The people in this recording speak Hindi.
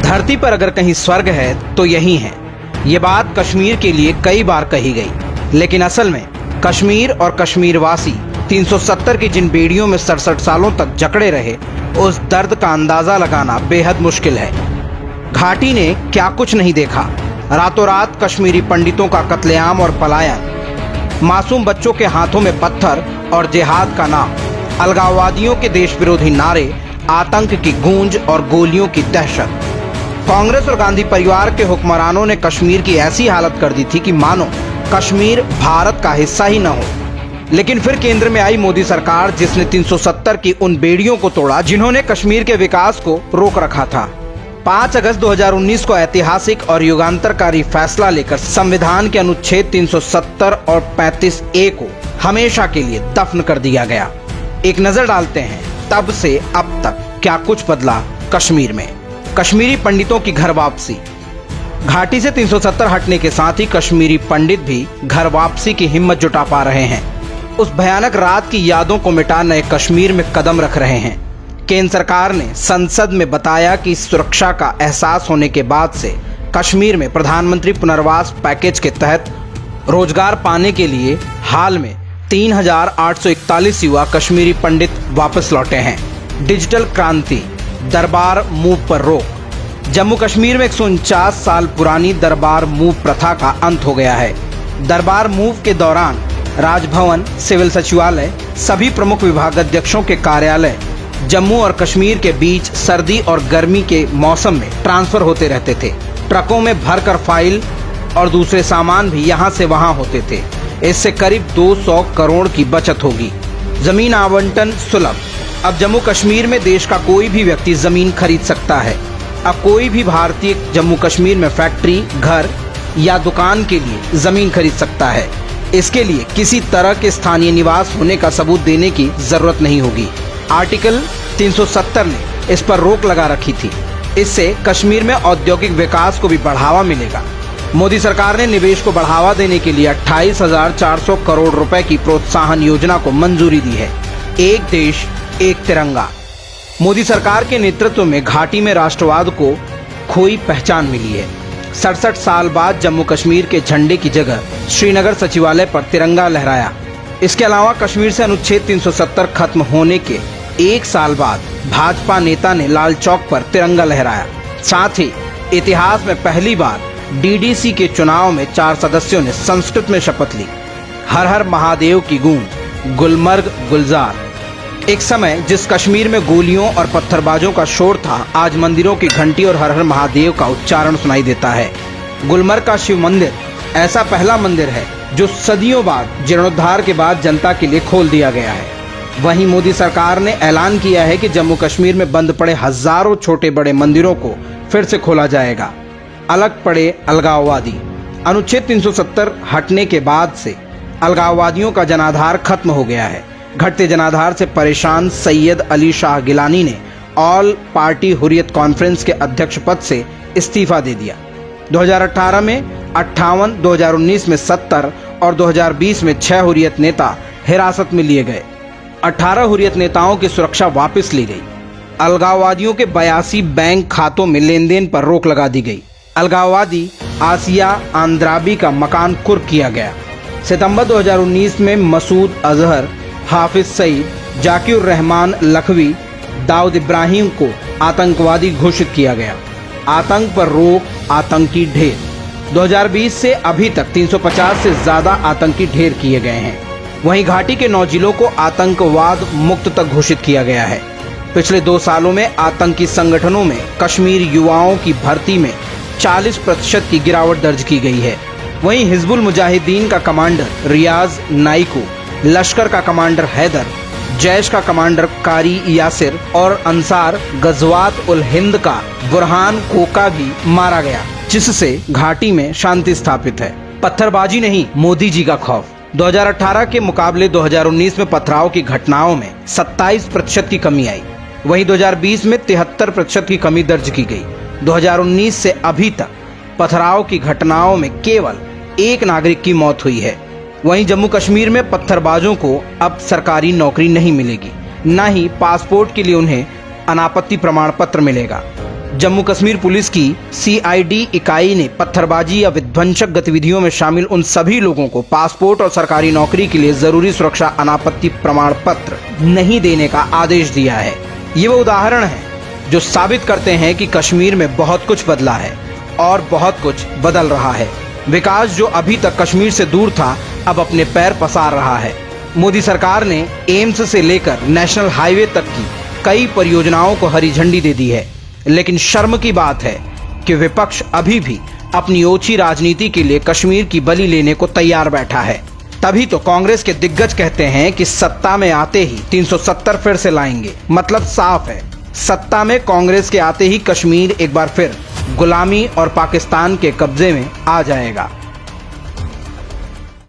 धरती पर अगर कहीं स्वर्ग है तो यही है। ये बात कश्मीर के लिए कई बार कही गई, लेकिन असल में कश्मीर और कश्मीरवासी 370 की जिन बेड़ियों में 67 सालों तक जकड़े रहे, उस दर्द का अंदाजा लगाना बेहद मुश्किल है। घाटी ने क्या कुछ नहीं देखा। रातों रात कश्मीरी पंडितों का कत्लेआम और पलायन, मासूम बच्चों के हाथों में पत्थर और जिहाद का नाम, अलगाववादियों के देश विरोधी नारे, आतंक की गूंज और गोलियों की दहशत। कांग्रेस और गांधी परिवार के हुक्मरानों ने कश्मीर की ऐसी हालत कर दी थी कि मानो कश्मीर भारत का हिस्सा ही न हो। लेकिन फिर केंद्र में आई मोदी सरकार, जिसने 370 की उन बेड़ियों को तोड़ा जिन्होंने कश्मीर के विकास को रोक रखा था। 5 अगस्त 2019 को ऐतिहासिक और युगांतरकारी फैसला लेकर संविधान के अनुच्छेद 370 और 35A को हमेशा के लिए दफन कर दिया गया। एक नजर डालते हैं तब से अब तक क्या कुछ बदला कश्मीर में। कश्मीरी पंडितों की घर वापसी। घाटी से 370 हटने के साथ ही कश्मीरी पंडित भी घर वापसी की हिम्मत जुटा पा रहे हैं। उस भयानक रात की यादों को मिटा नए कश्मीर में कदम रख रहे हैं। केंद्र सरकार ने संसद में बताया कि सुरक्षा का एहसास होने के बाद से कश्मीर में प्रधानमंत्री पुनर्वास पैकेज के तहत रोजगार पाने के लिए हाल में 3,841 युवा कश्मीरी पंडित वापस लौटे हैं। डिजिटल क्रांति, दरबार मूव पर रोक। जम्मू कश्मीर में 149 साल पुरानी दरबार मूव प्रथा का अंत हो गया है। दरबार मूव के दौरान राजभवन, सिविल सचिवालय, सभी प्रमुख विभागाध्यक्षों के कार्यालय जम्मू और कश्मीर के बीच सर्दी और गर्मी के मौसम में ट्रांसफर होते रहते थे। ट्रकों में भरकर फाइल और दूसरे सामान भी यहाँ से वहाँ होते थे। इससे करीब 200 करोड़ की बचत होगी। जमीन आवंटन सुलभ। अब जम्मू कश्मीर में देश का कोई भी व्यक्ति जमीन खरीद सकता है। अब कोई भी भारतीय जम्मू कश्मीर में फैक्ट्री, घर या दुकान के लिए जमीन खरीद सकता है। इसके लिए किसी तरह के स्थानीय निवास होने का सबूत देने की जरूरत नहीं होगी। आर्टिकल 370 ने इस पर रोक लगा रखी थी। इससे कश्मीर में औद्योगिक विकास को भी बढ़ावा मिलेगा। मोदी सरकार ने निवेश को बढ़ावा देने के लिए 28,400 करोड़ रुपए की प्रोत्साहन योजना को मंजूरी दी है। एक देश, एक तिरंगा। मोदी सरकार के नेतृत्व में घाटी में राष्ट्रवाद को खोई पहचान मिली है। 67 साल बाद जम्मू कश्मीर के झंडे की जगह श्रीनगर सचिवालय पर तिरंगा लहराया। इसके अलावा कश्मीर से अनुच्छेद 370 खत्म होने के 1 साल बाद भाजपा नेता ने लाल चौक पर तिरंगा लहराया। साथ ही इतिहास में पहली बार डीडीसी के चुनाव में 4 सदस्यों ने संस्कृत में शपथ ली। हर हर महादेव की गूंज, गुलमर्ग गुलजार। एक समय जिस कश्मीर में गोलियों और पत्थरबाजों का शोर था, आज मंदिरों की घंटी और हर हर महादेव का उच्चारण सुनाई देता है। गुलमर्ग का शिव मंदिर ऐसा पहला मंदिर है जो सदियों बाद जीर्णोद्धार के बाद जनता के लिए खोल दिया गया है। वहीं मोदी सरकार ने ऐलान किया है कि जम्मू कश्मीर में बंद पड़े हजारों छोटे बड़े मंदिरों को फिर से खोला जाएगा। अलग पड़े अलगाववादी। अनुच्छेद 370 हटने के बाद से अलगाववादियों का जनाधार खत्म हो गया है। घटते जनाधार से परेशान सैयद अली शाह गिलानी ने ऑल पार्टी हुर्रियत कॉन्फ्रेंस के अध्यक्ष पद से इस्तीफा दे दिया। 2018 में 58, 2019 में 70 और 2020 में 6 हुर्रियत नेता हिरासत में लिए गए। 18 हुर्रियत नेताओं की सुरक्षा वापस ली गई। अलगाववादियों के 82 बैंक खातों में लेन देन पर रोक लगा दी गई। अलगाववादी आसिया आंद्राबी का मकान कुर्क किया गया। सितंबर 2019 में मसूद अजहर, हाफिज सईद, जाकिर रहमान लखवी, दाऊद इब्राहिम को आतंकवादी घोषित किया गया। आतंक पर रोक, आतंकी ढेर। 2020 से अभी तक 350 से ज्यादा आतंकी ढेर किए गए हैं। वहीं घाटी के 9 जिलों को आतंकवाद मुक्त तक घोषित किया गया है। पिछले 2 सालों में आतंकी संगठनों में कश्मीर युवाओं की भर्ती में 40% की गिरावट दर्ज की गई है। वहीं हिजबुल मुजाहिदीन का कमांडर रियाज नाइको, लश्कर का कमांडर हैदर, जैश का कमांडर कारी यासिर और अंसार गजवात उल हिंद का बुरहान कोका भी मारा गया, जिससे घाटी में शांति स्थापित है। पत्थरबाजी नहीं, मोदी जी का खौफ। 2018 के मुकाबले 2019 में पथराव की घटनाओं में 27% की कमी आई। वहीं 2020 में 73% की कमी दर्ज की गई। 2019 से अभी तक पथराव की घटनाओं में केवल 1 नागरिक की मौत हुई है। वहीं जम्मू कश्मीर में पत्थरबाजों को अब सरकारी नौकरी नहीं मिलेगी, न ही पासपोर्ट के लिए उन्हें अनापत्ति प्रमाण पत्र मिलेगा। जम्मू कश्मीर पुलिस की CID इकाई ने पत्थरबाजी या विध्वंसक गतिविधियों में शामिल उन सभी लोगों को पासपोर्ट और सरकारी नौकरी के लिए जरूरी सुरक्षा अनापत्ति प्रमाण पत्र नहीं देने का आदेश दिया है। ये वो उदाहरण है जो साबित करते हैं कि कश्मीर में बहुत कुछ बदला है और बहुत कुछ बदल रहा है। विकास जो अभी तक कश्मीर से दूर था, अब अपने पैर पसार रहा है। मोदी सरकार ने एम्स से लेकर नेशनल हाईवे तक की कई परियोजनाओं को हरी झंडी दे दी है, लेकिन शर्म की बात है कि विपक्ष अभी भी अपनी ओछी राजनीति के लिए कश्मीर की बलि लेने को तैयार बैठा है। तभी तो कांग्रेस के दिग्गज कहते हैं कि सत्ता में आते ही 370 फिर से लाएंगे। मतलब साफ है, सत्ता में कांग्रेस के आते ही कश्मीर एक बार फिर गुलामी और पाकिस्तान के कब्जे में आ जाएगा।